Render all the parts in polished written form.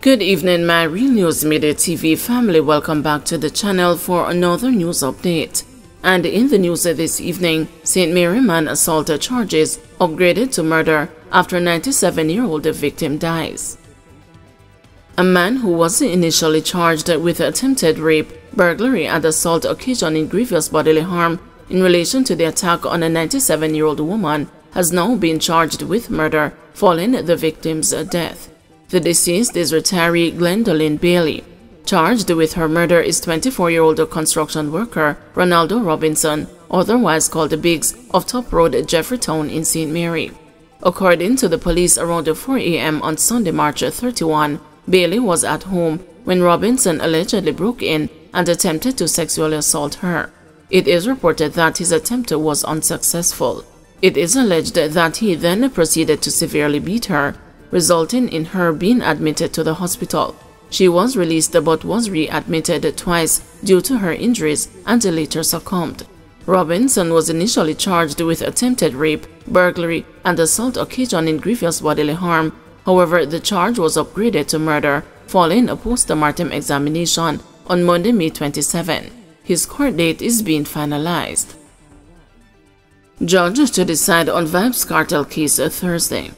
Good evening, my Real News Midday TV family. Welcome back to the channel for another news update. And in the news this evening, St. Mary man assault charges upgraded to murder after 97-year-old victim dies. A man who was initially charged with attempted rape, burglary and assault occasioning grievous bodily harm in relation to the attack on a 97-year-old woman has now been charged with murder following the victim's death. The deceased is retiree Gwendolyn Bailey. Charged with her murder is 24-year-old construction worker Ronaldo Robinson, otherwise called Biggs, of Top Road, Jeffreytown in St. Mary. According to the police, around 4 a.m. on Sunday, March 31, Bailey was at home when Robinson allegedly broke in and attempted to sexually assault her. It is reported that his attempt was unsuccessful. It is alleged that he then proceeded to severely beat her, resulting in her being admitted to the hospital. She was released but was readmitted twice due to her injuries and later succumbed. Robinson was initially charged with attempted rape, burglary, and assault occasioning grievous bodily harm. However, the charge was upgraded to murder following a post-mortem examination on Monday, May 27. His court date is being finalized. Judge to decide on Vybz Kartel case Thursday.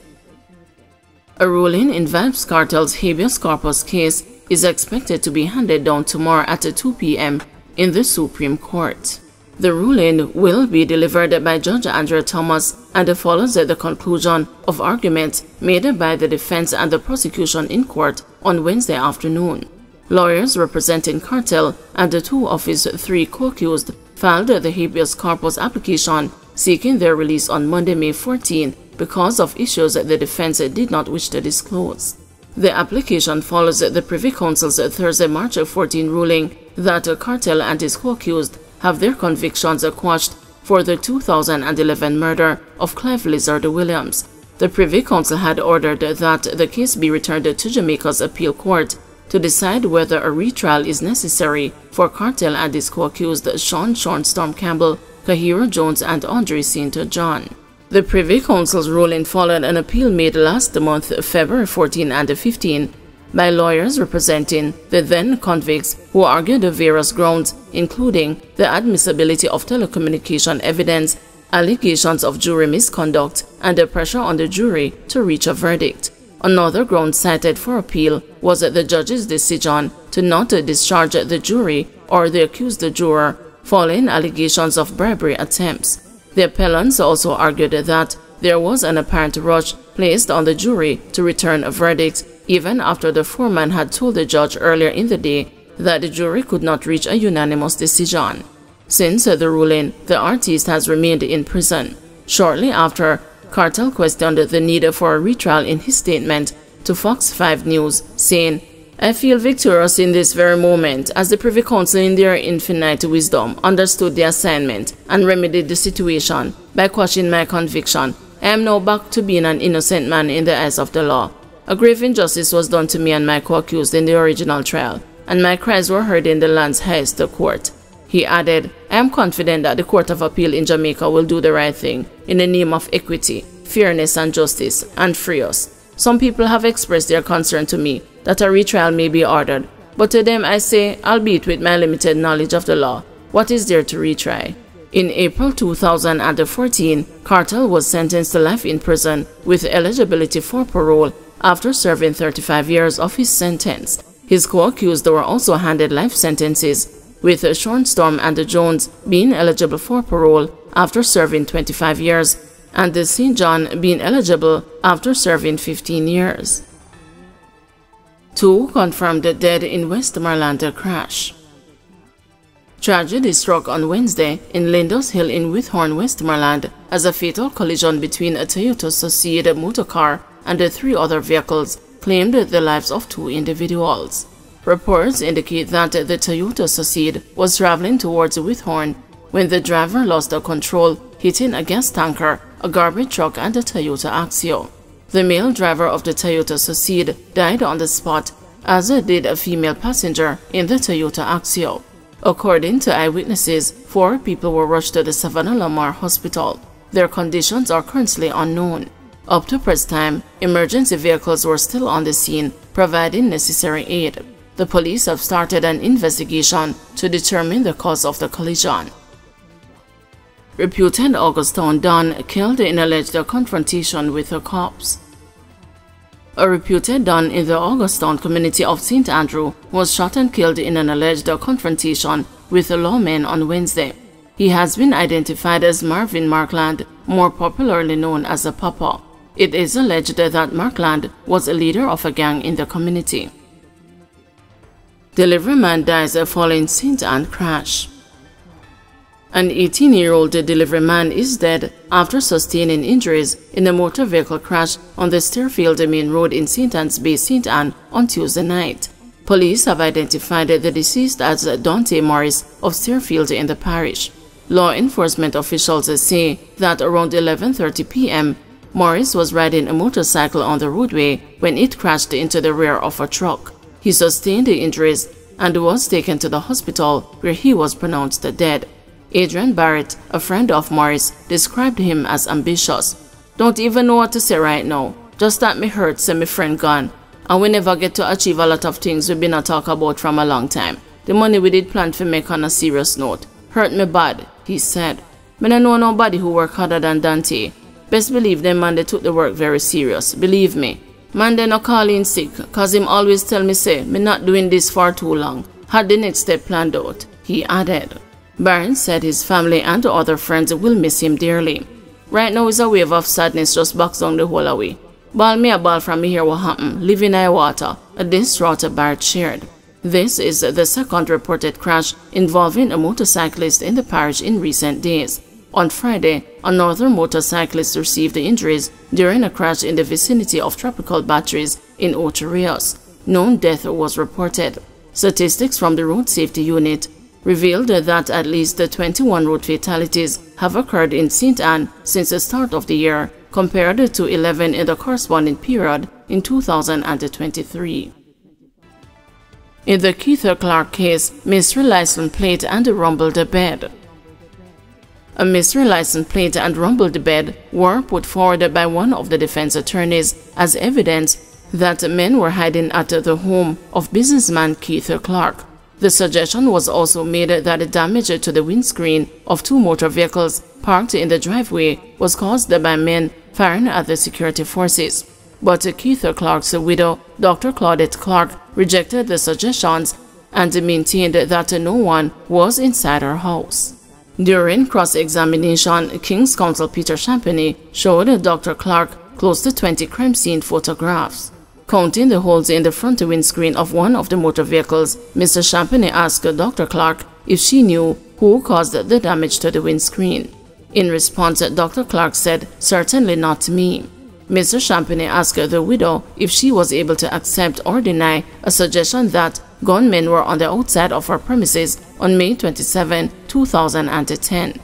A ruling in Vybz Kartel's habeas corpus case is expected to be handed down tomorrow at 2 p.m. in the Supreme Court. The ruling will be delivered by Judge Andrea Thomas and follows the conclusion of arguments made by the defense and the prosecution in court on Wednesday afternoon. Lawyers representing Kartel and two of his three co-accused filed the habeas corpus application seeking their release on Monday, May 14, because of issues the defense did not wish to disclose. The application follows the Privy Council's Thursday, March 14 ruling that Kartel and his co-accused have their convictions quashed for the 2011 murder of Clive Lizard Williams. The Privy Council had ordered that the case be returned to Jamaica's appeal court to decide whether a retrial is necessary for Kartel and his co-accused Sean Storm Campbell, Kahira Jones, and Andre St. John. The Privy Council's ruling followed an appeal made last month, February 14 and 15, by lawyers representing the then-convicts who argued various grounds, including the admissibility of telecommunication evidence, allegations of jury misconduct, and the pressure on the jury to reach a verdict. Another ground cited for appeal was the judge's decision to not discharge the jury or the accused juror following allegations of bribery attempts. The appellants also argued that there was an apparent rush placed on the jury to return a verdict, even after the foreman had told the judge earlier in the day that the jury could not reach a unanimous decision. Since the ruling, the artist has remained in prison. Shortly after, Kartel questioned the need for a retrial in his statement to Fox 5 News, saying, "I feel victorious in this very moment, as the Privy Council in their infinite wisdom understood the assignment and remedied the situation by quashing my conviction. I am now back to being an innocent man in the eyes of the law. A grave injustice was done to me and my co-accused in the original trial, and my cries were heard in the land's highest court." He added, "I am confident that the Court of Appeal in Jamaica will do the right thing in the name of equity, fairness and justice, and free us. Some people have expressed their concern to me that a retrial may be ordered, but to them I say, albeit with my limited knowledge of the law, what is there to retry?" In April 2014, Kartel was sentenced to life in prison with eligibility for parole after serving 35 years of his sentence. His co-accused were also handed life sentences, with Sean Storm and Jones being eligible for parole after serving 25 years, and St. John being eligible after serving 15 years. 2 confirmed dead in Westmoreland crash. Tragedy struck on Wednesday in Linders Hill in Withorn, Westmoreland, as a fatal collision between a Toyota Succeed motorcar and 3 other vehicles claimed the lives of 2 individuals. Reports indicate that the Toyota Succeed was traveling towards Withorn when the driver lost control, hitting a gas tanker, a garbage truck, and a Toyota Axio. The male driver of the Toyota Succeed died on the spot, as did a female passenger in the Toyota Axio. According to eyewitnesses, 4 people were rushed to the Savannah Lamar Hospital. Their conditions are currently unknown. Up to press time, emergency vehicles were still on the scene, providing necessary aid. The police have started an investigation to determine the cause of the collision. Reputed Augustown Don killed in alleged confrontation with the cops. A reputed Don in the Augustown community of St. Andrew was shot and killed in an alleged confrontation with the lawmen on Wednesday. He has been identified as Marvin Markland, more popularly known as the Papa. It is alleged that Markland was a leader of a gang in the community. Delivery man dies following St. Anne crash. An 18-year-old delivery man is dead after sustaining injuries in a motor vehicle crash on the Stearfield Main Road in St. Anne's Bay, St. Anne on Tuesday night. Police have identified the deceased as Dante Morris of Stearfield in the parish. Law enforcement officials say that around 11:30 p.m., Morris was riding a motorcycle on the roadway when it crashed into the rear of a truck. He sustained injuries and was taken to the hospital where he was pronounced dead. Adrian Barrett, a friend of Morris, described him as ambitious. "Don't even know what to say right now. Just that me hurt, say me friend gone. And we never get to achieve a lot of things we been a talk about from a long time. The money we did plan to make on a serious note. Hurt me bad," he said. "Me no know nobody who work harder than Dante. Best believe them man they took the work very serious, believe me. Man they no call in sick, cause him always tell me say, me not doing this for too long. Had the next step planned out," he added. Barron said his family and other friends will miss him dearly. "Right now is a wave of sadness just backs down the whole away. Ball me a ball from me hear what happened, live in high water," a distraught Barrett shared. This is the second reported crash involving a motorcyclist in the parish in recent days. On Friday, another motorcyclist received injuries during a crash in the vicinity of Tropical Batteries in Ocho Rios. No death was reported. Statistics from the Road Safety Unit revealed that at least 21 road fatalities have occurred in St. Anne since the start of the year, compared to 11 in the corresponding period in 2023. In the Keith Clark case, mystery license plate and rumbled bed. A mystery license plate and rumbled bed were put forward by one of the defense attorneys as evidence that men were hiding at the home of businessman Keith Clark. The suggestion was also made that the damage to the windscreen of two motor vehicles parked in the driveway was caused by men firing at the security forces. But Keith Clark's widow, Dr. Claudette Clark, rejected the suggestions and maintained that no one was inside her house. During cross-examination, King's Counsel Peter Champagny showed Dr. Clark close to 20 crime scene photographs. Counting the holes in the front windscreen of one of the motor vehicles, Mr. Champagny asked Dr. Clark if she knew who caused the damage to the windscreen. In response, Dr. Clark said, "Certainly not me." Mr. Champagny asked the widow if she was able to accept or deny a suggestion that gunmen were on the outside of her premises on May 27, 2010.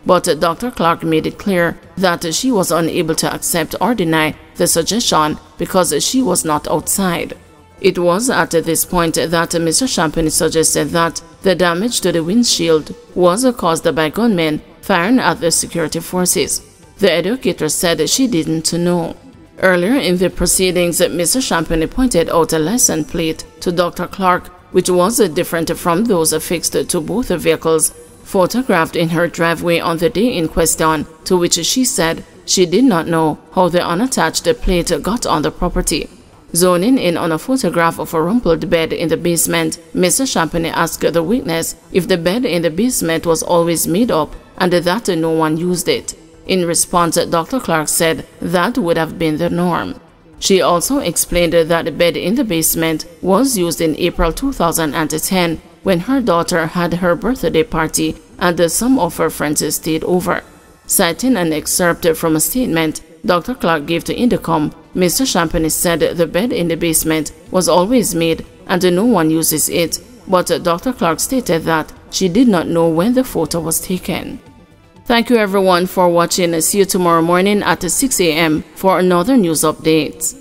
But Dr. Clark made it clear that she was unable to accept or deny the suggestion because she was not outside. It was at this point that Mr. Champagny suggested that the damage to the windshield was caused by gunmen firing at the security forces. The educator said she didn't know. Earlier in the proceedings, Mr. Champagny pointed out a license plate to Dr. Clark, which was different from those affixed to both vehicles, photographed in her driveway on the day in question, to which she said she did not know how the unattached plate got on the property. Zoning in on a photograph of a rumpled bed in the basement, Mr. Champagny asked the witness if the bed in the basement was always made up and that no one used it. In response, Dr. Clark said that would have been the norm. She also explained that the bed in the basement was used in April 2010 when her daughter had her birthday party and some of her friends stayed over. Citing an excerpt from a statement Dr. Clark gave to Indicom, Mr. Champagny said the bed in the basement was always made and no one uses it, but Dr. Clark stated that she did not know when the photo was taken. Thank you everyone for watching. See you tomorrow morning at 6 a.m. for another news update.